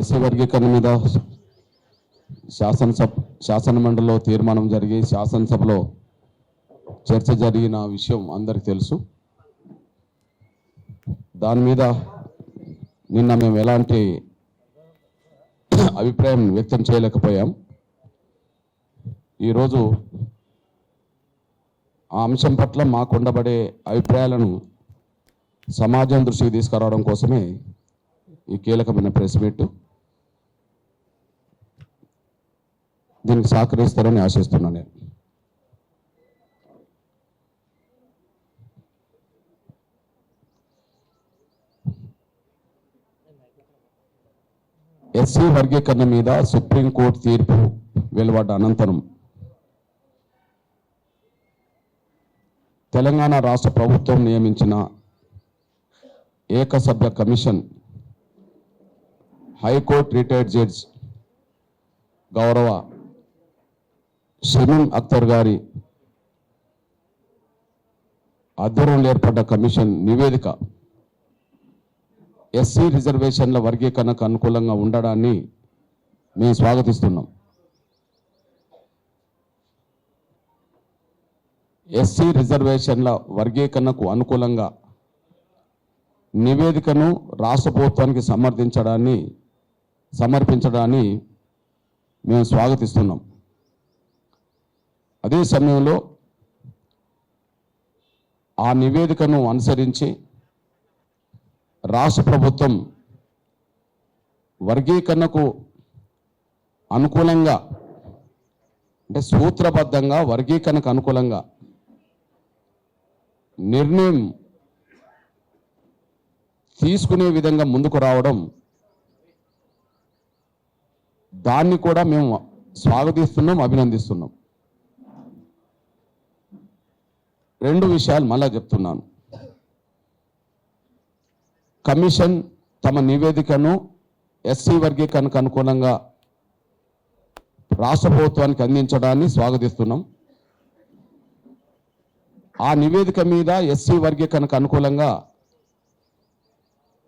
SC వర్గీకరణ మీద శాసనమండలిలో తీర్మానం జరిగి శాసనసభలో చర్చ జరిగిన విషయం అందరికీ తెలుసు. దాని మీద నిన్న మేము ఎలాంటి అభిప్రాయం వ్యక్తం చేయలేకపోయాం. ఈరోజు ఆ అంశం పట్ల మాకు ఉండబడే అభిప్రాయాలను సమాజం దృష్టికి తీసుకురావడం కోసమే ఈ కీలకమైన ప్రెస్ మీట్. దీనికి సహకరిస్తారని ఆశిస్తున్నాను నేను. ఎస్సీ వర్గీకరణ మీద సుప్రీంకోర్టు తీర్పు వెలువడ్డ అనంతరం తెలంగాణ రాష్ట్ర ప్రభుత్వం నియమించిన ఏకసభ్య కమిషన్ హైకోర్టు రిటైర్డ్ జడ్జ్ గౌరవ షమీం అఖ్తర్ గారి ఆధ్వర్యంలో ఏర్పడ్డ కమిషన్ నివేదిక ఎస్సీ రిజర్వేషన్ల వర్గీకరణకు అనుకూలంగా ఉండడాన్ని మేము స్వాగతిస్తున్నాం. ఎస్సీ రిజర్వేషన్ల వర్గీకరణకు అనుకూలంగా నివేదికను రాష్ట్ర ప్రభుత్వానికి సమర్పించడాన్ని మేము స్వాగతిస్తున్నాం. అదే సమయంలో ఆ నివేదికను అనుసరించి రాష్ట్ర ప్రభుత్వం వర్గీకరణకు అనుకూలంగా అంటే సూత్రబద్ధంగా వర్గీకరణకు అనుకూలంగా నిర్ణయం తీసుకునే విధంగా ముందుకు రావడం, దాన్ని కూడా మేము స్వాగతిస్తున్నాం, అభినందిస్తున్నాం. రెండు విషయాలు మళ్ళా చెప్తున్నాను. కమిషన్ తమ నివేదికను ఎస్సీ వర్గీకరణకు అనుకూలంగా రాష్ట్ర ప్రభుత్వానికి అందించడాన్ని స్వాగతిస్తున్నాం. ఆ నివేదిక మీద ఎస్సీ వర్గీకరణకు అనుకూలంగా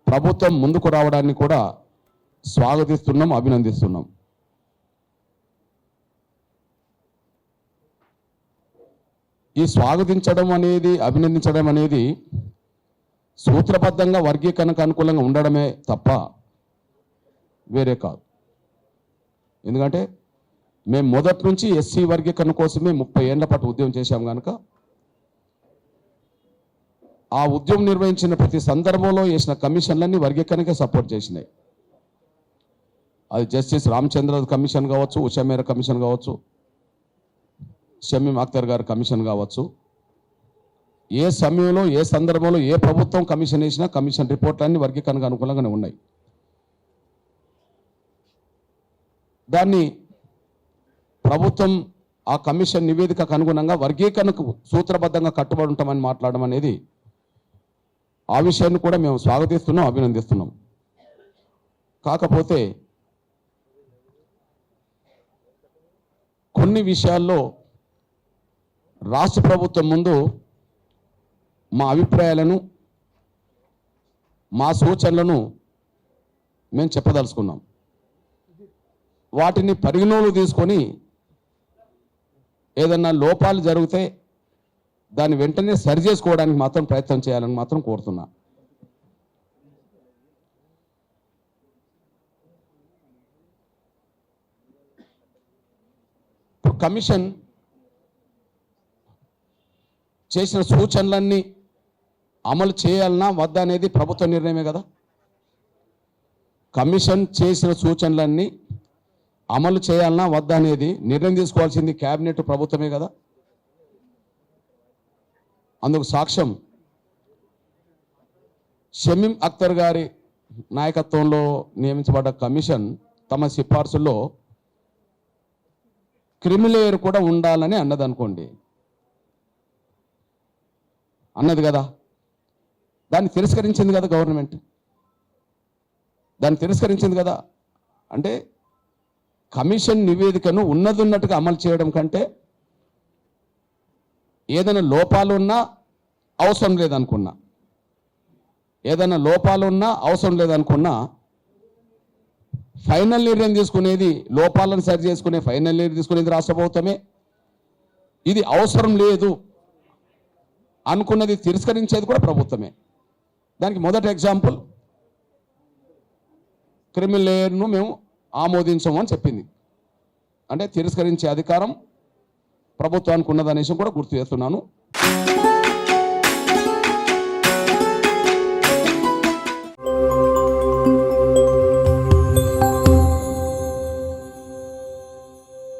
ప్రభుత్వం ముందుకు రావడాన్ని కూడా స్వాగతిస్తున్నాం, అభినందిస్తున్నాం. ఈ స్వాగతించడం అనేది, అభినందించడం అనేది సూత్రబద్ధంగా వర్గీకరణకు అనుకూలంగా ఉండడమే తప్ప వేరే కాదు. ఎందుకంటే మేము మొదటి నుంచి ఎస్సీ వర్గీకరణ కోసమే 30 ఏళ్ల పాటు ఉద్యమం చేశాం కనుక ఆ ఉద్యమం నిర్వహించిన ప్రతి సందర్భంలో వేసిన కమిషన్లన్నీ వర్గీకరణకే సపోర్ట్ చేసినాయి. అది జస్టిస్ రామచంద్ర కమిషన్ కావచ్చు, ఉషా మేర కమిషన్ కావచ్చు, షమీం అఖ్తర్ గారి కమిషన్ కావచ్చు. ఏ సమయంలో ఏ సందర్భంలో ఏ ప్రభుత్వం కమిషన్ వేసినా కమిషన్ రిపోర్ట్లన్నీ వర్గీకరణకు అనుకూలంగానే ఉన్నాయి. దాన్ని ప్రభుత్వం ఆ కమిషన్ నివేదికకు అనుగుణంగా వర్గీకరణకు సూత్రబద్ధంగా కట్టుబడి ఉంటామని మాట్లాడడం అనేది, ఆ విషయాన్ని కూడా మేము స్వాగతిస్తున్నాం, అభినందిస్తున్నాం. కాకపోతే కొన్ని విషయాల్లో రాష్ట్ర ప్రభుత్వం ముందు మా అభిప్రాయాలను, మా సూచనలను మేము చెప్పదలుచుకున్నాం. వాటిని పరిగణలోకి తీసుకొని ఏదన్నా లోపాలు జరిగితే దాన్ని వెంటనే సరి చేసుకోవడానికి మాత్రం ప్రయత్నం చేయాలని మాత్రం కోరుతున్నా. కమిషన్ చేసిన సూచనలన్నీ అమలు చేయాలన్నా వద్దా అనేది ప్రభుత్వ నిర్ణయమే కదా. కమిషన్ చేసిన సూచనలన్నీ అమలు చేయాలన్నా వద్దా అనేది నిర్ణయం తీసుకోవాల్సింది కేబినెట్, ప్రభుత్వమే కదా. అందుకు సాక్ష్యం షమీం అఖ్తర్ గారి నాయకత్వంలో నియమించబడ్డ కమిషన్ తమ సిఫార్సుల్లో క్రిమిలేయర్ కూడా ఉండాలని అన్నది అనుకోండి, అన్నది కదా. దాన్ని తిరస్కరించింది కదా గవర్నమెంట్, దాన్ని తిరస్కరించింది కదా. అంటే కమిషన్ నివేదికను ఉన్నట్టుగా అమలు చేయడం కంటే ఏదైనా లోపాలు ఉన్నా అవసరం లేదనుకున్నా, ఫైనల్ నిర్ణయం తీసుకునేది, లోపాలను సరి చేసుకునే ఫైనల్ నిర్ణయం తీసుకునేది రాష్ట్ర ప్రభుత్వమే. ఇది అవసరం లేదు అనుకున్నది తిరస్కరించేది కూడా ప్రభుత్వమే. దానికి మొదటి ఎగ్జాంపుల్ క్రిమినల్ లేయర్ను మేము ఆమోదించము అని చెప్పింది. అంటే తిరస్కరించే అధికారం ప్రభుత్వానికి ఉన్నదనేసి కూడా గుర్తు చేస్తున్నాను.